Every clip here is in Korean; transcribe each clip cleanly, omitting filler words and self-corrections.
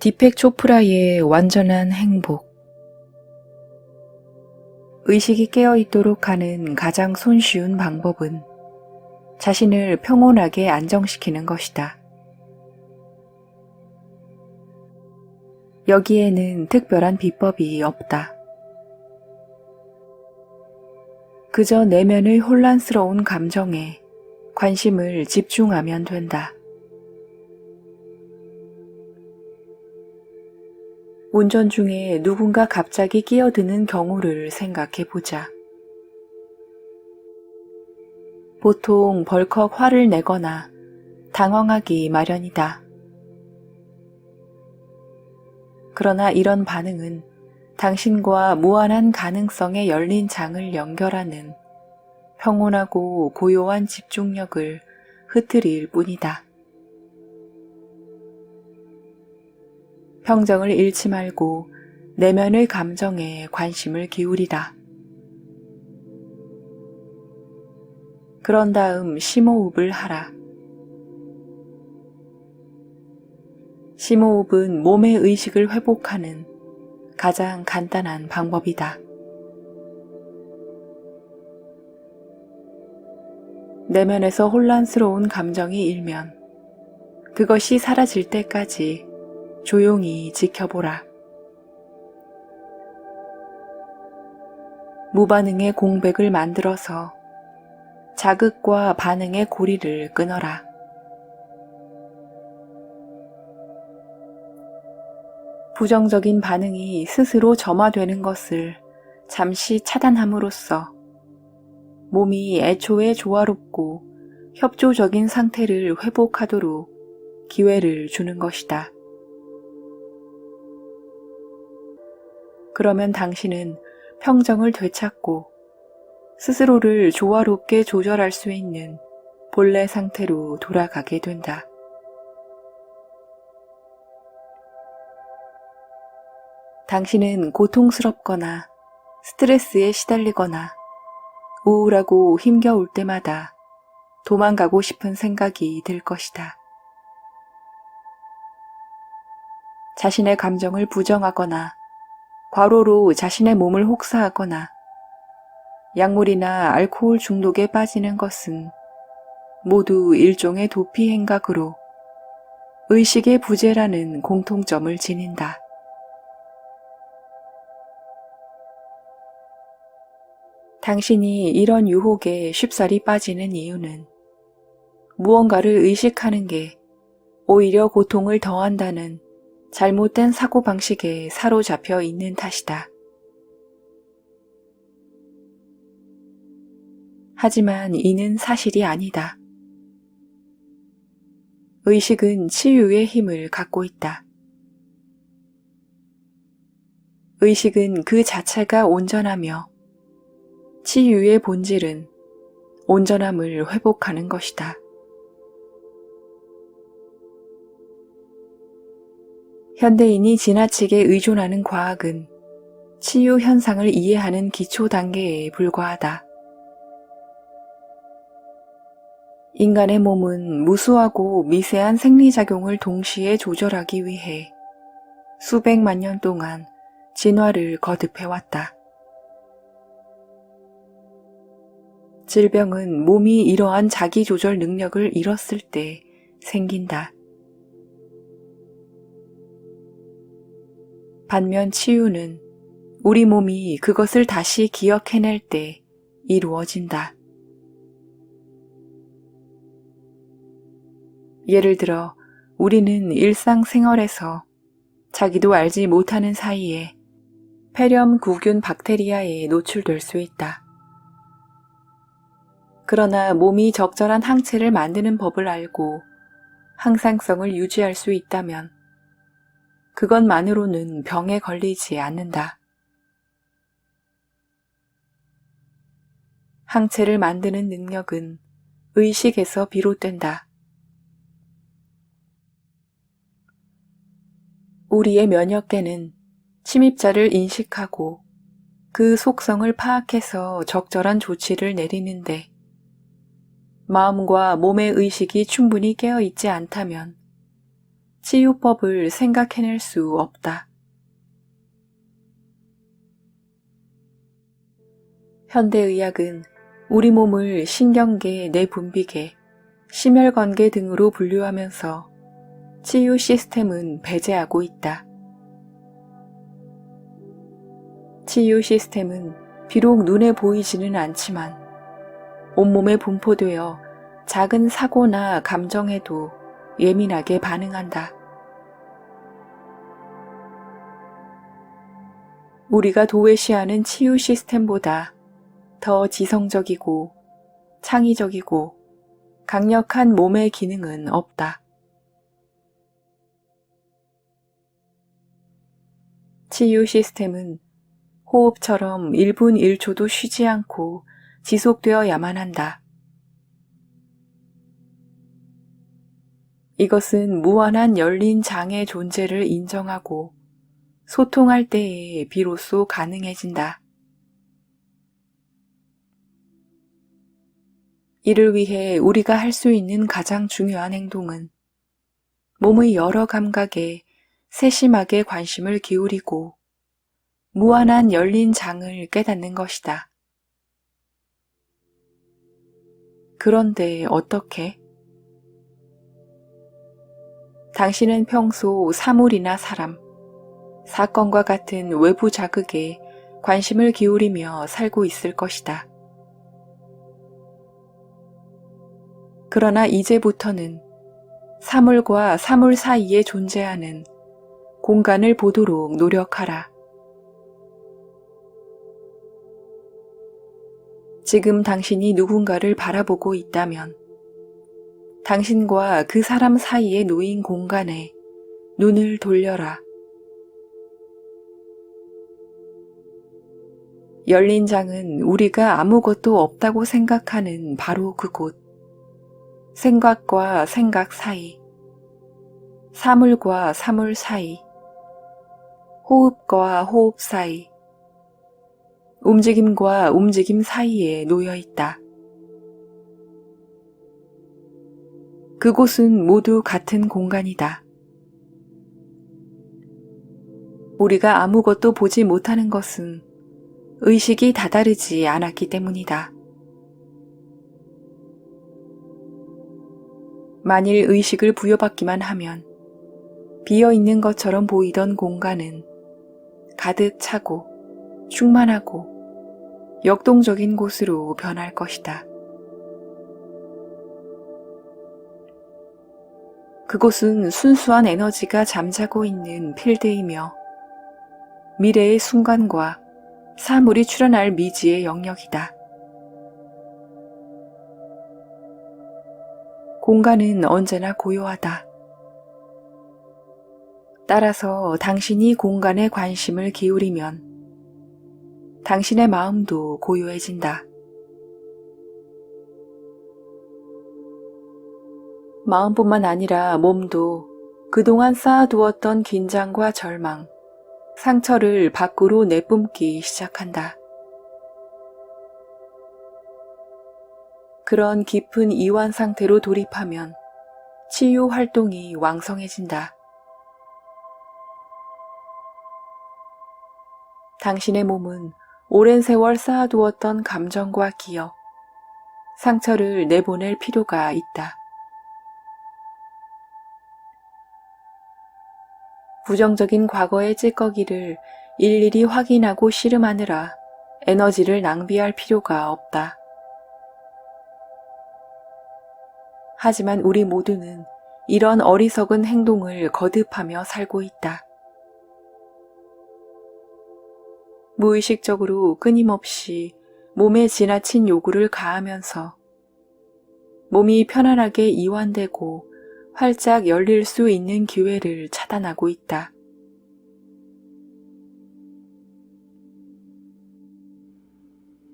디펙 초프라의 완전한 행복. 의식이 깨어있도록 하는 가장 손쉬운 방법은 자신을 평온하게 안정시키는 것이다. 여기에는 특별한 비법이 없다. 그저 내면의 혼란스러운 감정에 관심을 집중하면 된다. 운전 중에 누군가 갑자기 끼어드는 경우를 생각해 보자. 보통 벌컥 화를 내거나 당황하기 마련이다. 그러나 이런 반응은 당신과 무한한 가능성의 열린 장을 연결하는 평온하고 고요한 집중력을 흐트릴 뿐이다. 평정을 잃지 말고 내면의 감정에 관심을 기울이라. 그런 다음 심호흡을 하라. 심호흡은 몸의 의식을 회복하는 가장 간단한 방법이다. 내면에서 혼란스러운 감정이 일면 그것이 사라질 때까지 조용히 지켜보라. 무반응의 공백을 만들어서 자극과 반응의 고리를 끊어라. 부정적인 반응이 스스로 점화되는 것을 잠시 차단함으로써 몸이 애초에 조화롭고 협조적인 상태를 회복하도록 기회를 주는 것이다. 그러면 당신은 평정을 되찾고 스스로를 조화롭게 조절할 수 있는 본래 상태로 돌아가게 된다. 당신은 고통스럽거나 스트레스에 시달리거나 우울하고 힘겨울 때마다 도망가고 싶은 생각이 들 것이다. 자신의 감정을 부정하거나 과로로 자신의 몸을 혹사하거나 약물이나 알코올 중독에 빠지는 것은 모두 일종의 도피 행각으로 의식의 부재라는 공통점을 지닌다. 당신이 이런 유혹에 쉽사리 빠지는 이유는 무언가를 의식하는 게 오히려 고통을 더한다는 잘못된 사고방식에 사로잡혀 있는 탓이다. 하지만 이는 사실이 아니다. 의식은 치유의 힘을 갖고 있다. 의식은 그 자체가 온전하며 치유의 본질은 온전함을 회복하는 것이다. 현대인이 지나치게 의존하는 과학은 치유 현상을 이해하는 기초 단계에 불과하다. 인간의 몸은 무수하고 미세한 생리작용을 동시에 조절하기 위해 수백만 년 동안 진화를 거듭해왔다. 질병은 몸이 이러한 자기조절 능력을 잃었을 때 생긴다. 반면 치유는 우리 몸이 그것을 다시 기억해낼 때 이루어진다. 예를 들어 우리는 일상생활에서 자기도 알지 못하는 사이에 폐렴구균 박테리아에 노출될 수 있다. 그러나 몸이 적절한 항체를 만드는 법을 알고 항상성을 유지할 수 있다면 그것만으로는 병에 걸리지 않는다. 항체를 만드는 능력은 의식에서 비롯된다. 우리의 면역계는 침입자를 인식하고 그 속성을 파악해서 적절한 조치를 내리는데 마음과 몸의 의식이 충분히 깨어있지 않다면 치유법을 생각해낼 수 없다. 현대의학은 우리 몸을 신경계, 내분비계, 심혈관계 등으로 분류하면서 치유 시스템은 배제하고 있다. 치유 시스템은 비록 눈에 보이지는 않지만 온몸에 분포되어 작은 사고나 감정에도 예민하게 반응한다. 우리가 도외시하는 치유 시스템보다 더 지성적이고 창의적이고 강력한 몸의 기능은 없다. 치유 시스템은 호흡처럼 1분 1초도 쉬지 않고 지속되어야만 한다. 이것은 무한한 열린 장의 존재를 인정하고 소통할 때에 비로소 가능해진다. 이를 위해 우리가 할 수 있는 가장 중요한 행동은 몸의 여러 감각에 세심하게 관심을 기울이고 무한한 열린 장을 깨닫는 것이다. 그런데 어떻게? 당신은 평소 사물이나 사람, 사건과 같은 외부 자극에 관심을 기울이며 살고 있을 것이다. 그러나 이제부터는 사물과 사물 사이에 존재하는 공간을 보도록 노력하라. 지금 당신이 누군가를 바라보고 있다면 당신과 그 사람 사이에 놓인 공간에 눈을 돌려라. 열린 장은 우리가 아무것도 없다고 생각하는 바로 그곳. 생각과 생각 사이, 사물과 사물 사이, 호흡과 호흡 사이, 움직임과 움직임 사이에 놓여 있다. 그곳은 모두 같은 공간이다. 우리가 아무것도 보지 못하는 것은 의식이 다다르지 않았기 때문이다. 만일 의식을 부여받기만 하면 비어있는 것처럼 보이던 공간은 가득 차고 충만하고 역동적인 곳으로 변할 것이다. 그곳은 순수한 에너지가 잠자고 있는 필드이며 미래의 순간과 사물이 출현할 미지의 영역이다. 공간은 언제나 고요하다. 따라서 당신이 공간에 관심을 기울이면 당신의 마음도 고요해진다. 마음뿐만 아니라 몸도 그동안 쌓아두었던 긴장과 절망, 상처를 밖으로 내뿜기 시작한다. 그런 깊은 이완 상태로 돌입하면 치유 활동이 왕성해진다. 당신의 몸은 오랜 세월 쌓아두었던 감정과 기억, 상처를 내보낼 필요가 있다. 부정적인 과거의 찌꺼기를 일일이 확인하고 씨름하느라 에너지를 낭비할 필요가 없다. 하지만 우리 모두는 이런 어리석은 행동을 거듭하며 살고 있다. 무의식적으로 끊임없이 몸에 지나친 요구를 가하면서 몸이 편안하게 이완되고 활짝 열릴 수 있는 기회를 차단하고 있다.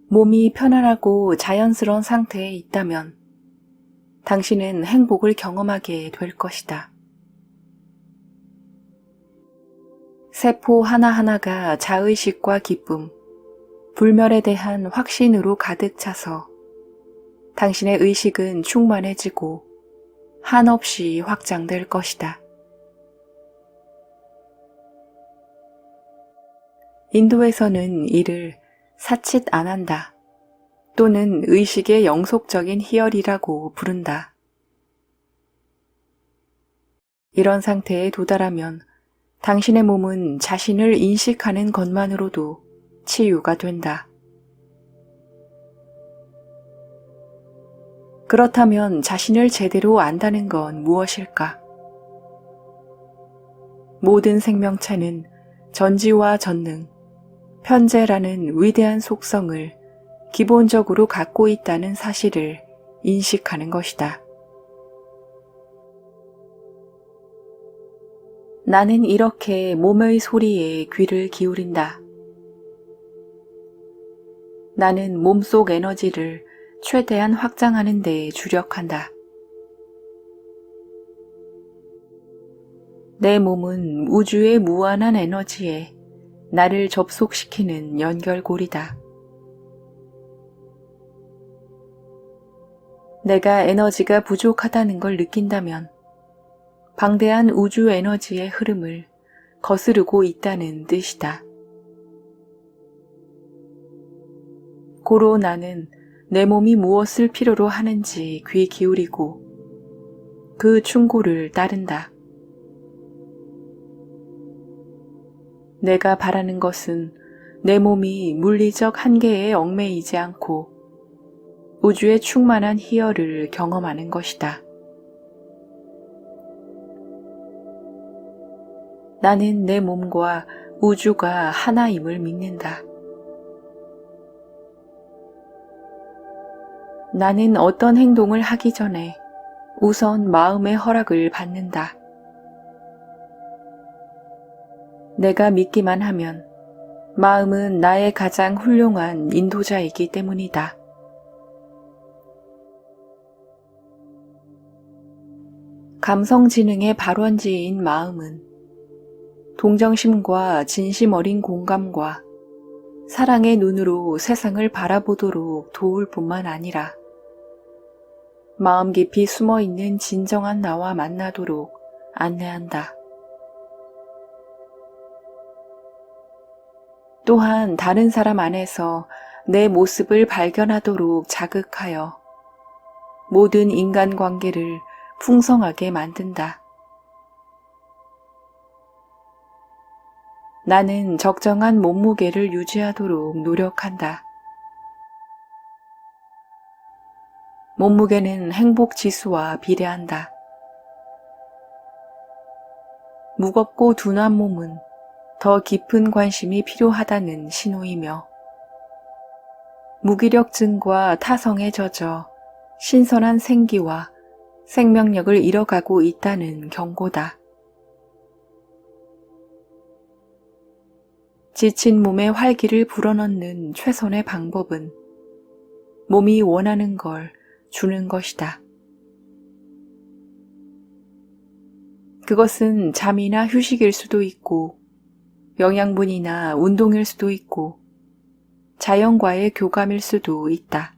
몸이 편안하고 자연스러운 상태에 있다면 당신은 행복을 경험하게 될 것이다. 세포 하나하나가 자의식과 기쁨, 불멸에 대한 확신으로 가득 차서 당신의 의식은 충만해지고 한없이 확장될 것이다. 인도에서는 이를 사칫 안 한다 또는 의식의 영속적인 희열이라고 부른다. 이런 상태에 도달하면 당신의 몸은 자신을 인식하는 것만으로도 치유가 된다. 그렇다면 자신을 제대로 안다는 건 무엇일까? 모든 생명체는 전지와 전능, 편재라는 위대한 속성을 기본적으로 갖고 있다는 사실을 인식하는 것이다. 나는 이렇게 몸의 소리에 귀를 기울인다. 나는 몸속 에너지를 최대한 확장하는 데 주력한다. 내 몸은 우주의 무한한 에너지에 나를 접속시키는 연결고리다. 내가 에너지가 부족하다는 걸 느낀다면 방대한 우주 에너지의 흐름을 거스르고 있다는 뜻이다. 고로 나는 내 몸이 무엇을 필요로 하는지 귀 기울이고 그 충고를 따른다. 내가 바라는 것은 내 몸이 물리적 한계에 얽매이지 않고 우주의 충만한 희열을 경험하는 것이다. 나는 내 몸과 우주가 하나임을 믿는다. 나는 어떤 행동을 하기 전에 우선 마음의 허락을 받는다. 내가 믿기만 하면 마음은 나의 가장 훌륭한 인도자이기 때문이다. 감성지능의 발원지인 마음은 동정심과 진심 어린 공감과 사랑의 눈으로 세상을 바라보도록 도울 뿐만 아니라 마음 깊이 숨어있는 진정한 나와 만나도록 안내한다. 또한 다른 사람 안에서 내 모습을 발견하도록 자극하여 모든 인간관계를 풍성하게 만든다. 나는 적정한 몸무게를 유지하도록 노력한다. 몸무게는 행복 지수와 비례한다. 무겁고 둔한 몸은 더 깊은 관심이 필요하다는 신호이며 무기력증과 타성에 젖어 신선한 생기와 생명력을 잃어가고 있다는 경고다. 지친 몸에 활기를 불어넣는 최선의 방법은 몸이 원하는 걸 주는 것이다. 그것은 잠이나 휴식일 수도 있고 영양분이나 운동일 수도 있고 자연과의 교감일 수도 있다.